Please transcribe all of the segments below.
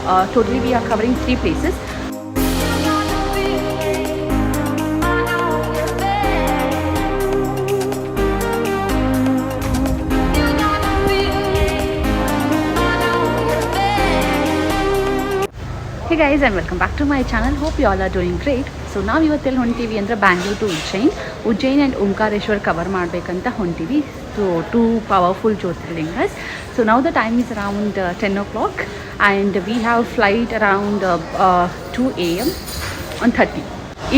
Totally we are covering 3 places. Hey guys, and welcome back to my channel. Hope you all are doing great. So ನಾವು ಇವತ್ತೆಲ್ಲಿ ಹೊಂಟೀವಿ ಅಂದರೆ Bangalore to Ujjain and Omkareshwar cover ಮಾಡಬೇಕಂತ ಹೊಂಟೀವಿ. So 2 powerful jyotirlingas. So now the time is around 10 o'clock and we have flight around 2 AM on 30.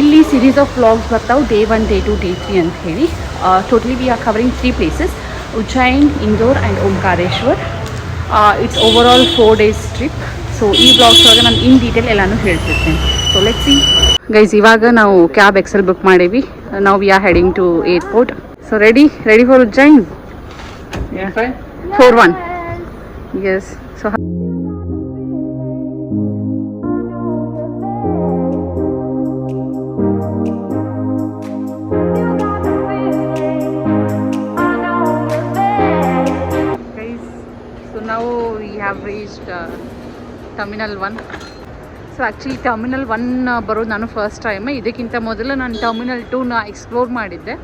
ಇಲ್ಲಿ series of vlogs ಬರ್ತಾವೆ, day 1, day 2, day 3 ಅಂತ ಹೇಳಿ. Totally we are covering 3 places, Ujjain, Indore and Omkareshwar. It's overall 4 days trip. So ಈ blogs ಒಳಗೆ ನಾನು in detail ಎಲ್ಲಾನು ಹೇಳ್ತಿರ್ತೇನೆ. So let's see guys. ಇವಾಗ ನಾವು ಕ್ಯಾಬ್ ಎಕ್ಸೆಲ್ ಬುಕ್ ಮಾಡೀವಿ. ನಾವು we are heading to airport. So ready for Ujjain? 4-1. Yes. So now we have reached terminal 1. So actually terminal 1 ಬರೋದು ನಾನು ಫಸ್ಟ್ ಟೈಮ್. ಇದಕ್ಕಿಂತ ಮೊದಲು ನಾನು ಟರ್ಮಿನಲ್ 2ನ ಎಕ್ಸ್ಪ್ಲೋರ್ ಮಾಡಿದ್ದೆ.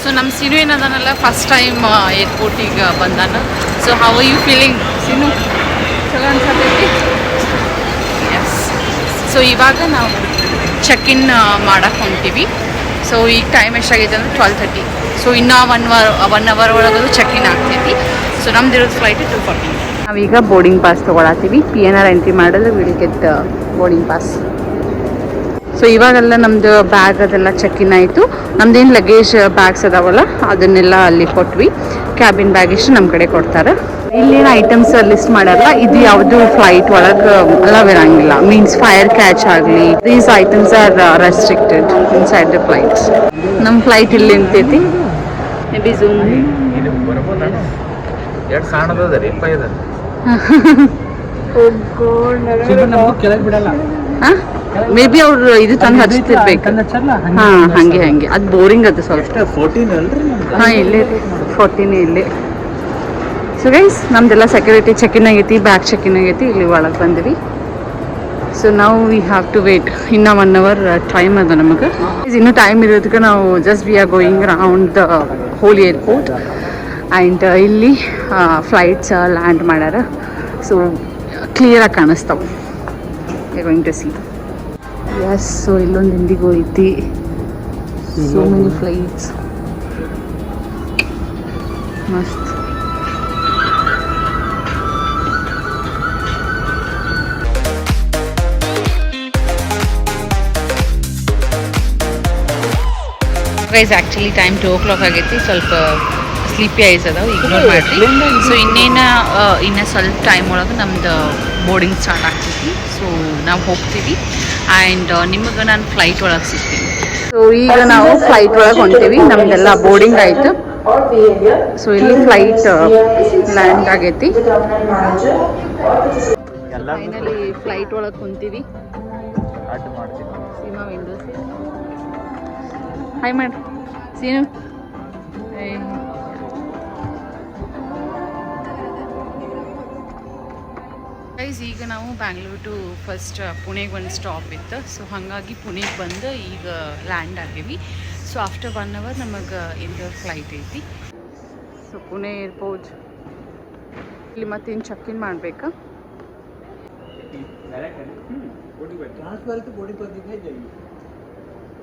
ಸೊ ನಮ್ಮ ಸಿನು ಏನದನಲ್ಲ ಫಸ್ಟ್ ಟೈಮ್ ಏರ್ಪೋರ್ಟಿಗೆ ಬಂದಾನ. So how are you feeling Sinu? ಚಲೋ ಅನ್ಸತೈತಿ? ಎಸ್. ಸೊ ಇವಾಗ ನಾವು ಚೆಕ್ ಇನ್ ಮಾಡಕ್ಕೆ ಹೊಂಟೀವಿ. ಸೊ ಈಗ ಟೈಮ್ ಎಷ್ಟಾಗೈತೆ ಅಂದರೆ 12:30. ಸೊ ಇನ್ನೂ 1 ಅವರ್ ಒಳಗದು ಚೆಕ್ ಇನ್ ಆಗ್ತೈತಿ. ಸೊ ನಮ್ದಿರೋದು ಫ್ಲೈಟ್ 2:40. ನಾವೀಗ ಬೋರ್ಡಿಂಗ್ ಪಾಸ್ ತೊಗೊಳತ್ತೀವಿ. PNR ಎಂಟ್ರಿ ಮಾಡಿದ್ರೆ will get boarding pass. So ಇವಾಗೆಲ್ಲ ನಮ್ಮದು ಬ್ಯಾಗ್ ಅದೆಲ್ಲ ಚೆಕ್ ಇನ್ ಆಯಿತು. ನಮ್ದೇನು ಲಗೇಜ್ ಬ್ಯಾಗ್ಸ್ ಅದಾವಲ್ಲ ಅದನ್ನೆಲ್ಲ ಅಲ್ಲಿ ಕೊಟ್ವಿ. ಕ್ಯಾಬಿನ್ ಬ್ಯಾಗ್ ಇಷ್ಟು ನಮ್ಮ ಕಡೆ ಕೊಡ್ತಾರೆ. ಇಲ್ಲೇನು ಐಟಮ್ಸ್ ಲಿಸ್ಟ್ ಮಾಡಲ್ಲ. ಇದು ಯಾವುದು ಫ್ಲೈಟ್ ಒಳಗೆ ಅಲವ್ ಇರಂಗಿಲ್ಲ. ಮೀನ್ಸ್ ಫೈರ್ ಕ್ಯಾಚ್ ಆಗಲಿ, these items are restricted inside the flights. ನಮ್ಮ ಫ್ಲೈಟ್ ಇಲ್ಲಿ ನಿಂತೈತಿ. May be zoom may be ಅವ್ರು ಇದು ತಂದು ಹಚ್ತಿರ್ಬೇಕು. ಹಾಂ ಹಾಗೆ ಅದು ಬೋರಿಂಗ್ ಅದು ಸ್ವಲ್ಪ. ಹಾಂ ಇಲ್ಲೇ 14 ಇಲ್ಲೇ. ಸೊ ಗೈಸ್ ನಮ್ದೆಲ್ಲ ಸೆಕ್ಯೂರಿಟಿ ಚೆಕ್ ಇನ್ ಆಗೈತಿ, ಬ್ಯಾಗ್ ಚೆಕ್ ಇನ್ ಆಗೈತಿ. ಇಲ್ಲಿ ಒಳಗೆ ಬಂದಿವಿ. ಸೊ ನಾವು ವಿ ಹ್ಯಾವ್ ಟು ವೇಟ್. ಇನ್ನೂ 1 ಅವರ್ ಟೈಮ್ ಅದ ನಮಗೆ. ಇನ್ನೂ ಟೈಮ್ ಇರೋದಕ್ಕೆ ನಾವು just we are going around the whole airport. And ಇಲ್ಲಿ ಫ್ಲೈಟ್ಸ್ ಲ್ಯಾಂಡ್ ಮಾಡ್ಯಾರ. ಸೊ ಕ್ಲಿಯರಾಗಿ ಕಾಣಿಸ್ತಾವೆ. We are going to see. Yes. So ಇಲ್ಲೊಂದು ಇಂಡಿಗೋ ಐತಿ. So many flights. ಮಸ್ತ್. ಗೈಸ್ ಆ್ಯಕ್ಚುಲಿ ಟೈಮ್ 2 o'clock ಆಗೈತಿ. ಸ್ವಲ್ಪ ಸ್ಲೀಪಿ ಐಸ್ ಅದಾವೆ, ಇಗ್ನೋರ್ ಮಾಡಿರಿ. ಸೊ ಇನ್ನೂ ಸ್ವಲ್ಪ ಟೈಮ್ ಒಳಗೆ ನಮ್ದು ಬೋರ್ಡಿಂಗ್ ಸ್ಟಾರ್ಟ್ ಆಗ್ತೈತಿ. ಸೊ ನಾವು ಹೋಗ್ತೀವಿ ಆ್ಯಂಡ್ ನಿಮಗೆ ನಾನು ಫ್ಲೈಟ್ ಒಳಗೆ ಸಿಗ್ತೀನಿ. ಸೊ ಈಗ ನಾವು ಫ್ಲೈಟ್ ಒಳಗೆ ಹೊಂಟೀವಿ. ನಮ್ದೆಲ್ಲ ಬೋರ್ಡಿಂಗ್ ಆಯಿತು. ಸೊ ಇಲ್ಲಿ ಫ್ಲೈಟ್ ಲ್ಯಾಂಡ್ ಆಗೈತಿ. ಫೈನಲಿ ಫ್ಲೈಟ್ ಒಳಗೆ ಕುಂತೀವಿ. ಸೀಮಾ ವಿಂಡೋಸ್ ಹಾಯ್ ಮಾಡಿ ಸೀನು. ಗೈಸ್ ಈಗ ನಾವು ಬ್ಯಾಂಗ್ಳೂರ್ ಟು ಫಸ್ಟ್ ಪುಣೆಗೆ ಒಂದು ಸ್ಟಾಪ್ ಇತ್ತು. ಸೊ ಹಾಗಾಗಿ ಪುಣೆಗೆ ಬಂದು ಈಗ ಲ್ಯಾಂಡ್ ಆಗೀವಿ. ಸೊ ಆಫ್ಟರ್ 1 ಅವರ್ ನಮಗೆ ಇಂದೋರ್ ಫ್ಲೈಟ್ ಐತಿ. ಸೊ ಪುಣೆ ಏರ್ಪೋರ್ಟ್ ಇಲ್ಲಿ ಮತ್ತೇನು ಚೆಕ್ ಇನ್ ಮಾಡಬೇಕಾ?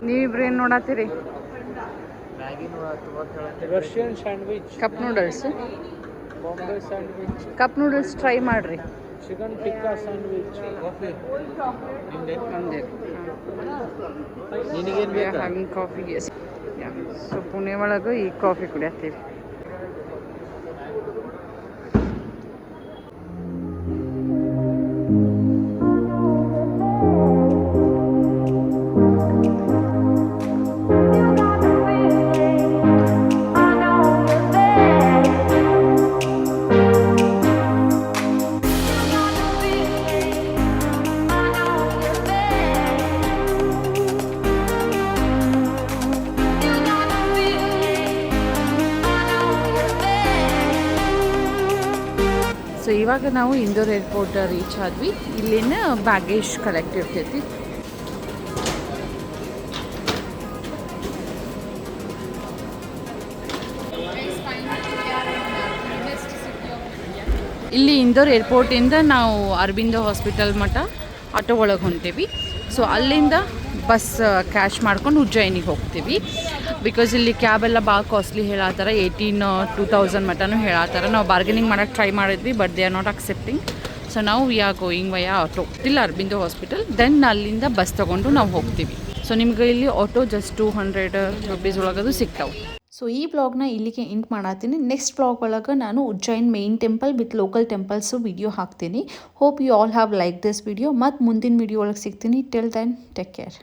ನೀವಿಬ್ರು ಏನು ನೋಡತ್ತೀರಿ? Russian sandwich, cup noodles, Bombay sandwich, cup noodles try ಮಾಡಿರಿ. Chicken tikka sandwich. ನಿನಗೇನು ಬೇಕು? ಹಂಗೆ ಕಾಫಿ. ಸೊ ಪುಣೆ ಒಳಗೆ ಈ ಕಾಫಿ ಕುಡಿಯತ್ತೀವಿ. ಇವಾಗ ನಾವು ಇಂದೋರ್ ಏರ್ಪೋರ್ಟ್ ರೀಚ್ ಆದ್ವಿ. ಇಲ್ಲಿನ ಬ್ಯಾಗೇಜ್ ಕಲೆಕ್ಟ್ ಇರ್ತೈತಿ. ಇಲ್ಲಿ ಇಂದೋರ್ ಏರ್ಪೋರ್ಟಿಂದ ನಾವು ಅರಬಿಂದೋ ಹಾಸ್ಪಿಟಲ್ ಮಟ್ಟ ಆಟೋ ಒಳಗೆ ಹೊಂಟೇವಿ. ಸೊ ಅಲ್ಲಿಂದ ಬಸ್ ಕ್ಯಾಶ್ ಮಾಡ್ಕೊಂಡು ಉಜ್ಜಯಿನಿಗೆ ಹೋಗ್ತೀವಿ. ಬಿಕಾಸ್ ಇಲ್ಲಿ ಕ್ಯಾಬೆಲ್ಲ ಭಾಳ ಕಾಸ್ಟ್ಲಿ ಹೇಳತ್ತಾರ, 2000 ಮಟನೂ ಹೇಳತ್ತಾರ. ನಾವು ಬಾರ್ಗೇನಿಂಗ್ ಮಾಡೋಕ್ಕೆ ಟ್ರೈ ಮಾಡಿದ್ವಿ, but they are not accepting. So ನಾವು we are going via auto till Aurobindo hospital. Then ಅಲ್ಲಿಂದ ಬಸ್ ತೊಗೊಂಡು ನಾವು ಹೋಗ್ತೀವಿ. ಸೊ ನಿಮ್ಗೆ ಇಲ್ಲಿ ಆಟೋ ಜಸ್ಟ್ 200 ರುಪೀಸ್ ಒಳಗದು ಸಿಗ್ತಾವೆ. ಸೊ ಈ ವ್ಲಾಗ್ನ ಇಲ್ಲಿಗೆ ಎಂಡ್ ಮಾಡತ್ತೀನಿ. ನೆಕ್ಸ್ಟ್ ವ್ಲಾಗ್ ಒಳಗೆ ನಾನು Ujjain main temple with local temples video ಹಾಕ್ತೀನಿ. Hope you all have like this video. ಮತ್ತು ಮುಂದಿನ ವಿಡಿಯೋ ಒಳಗೆ ಸಿಗ್ತೀನಿ. Till then take care.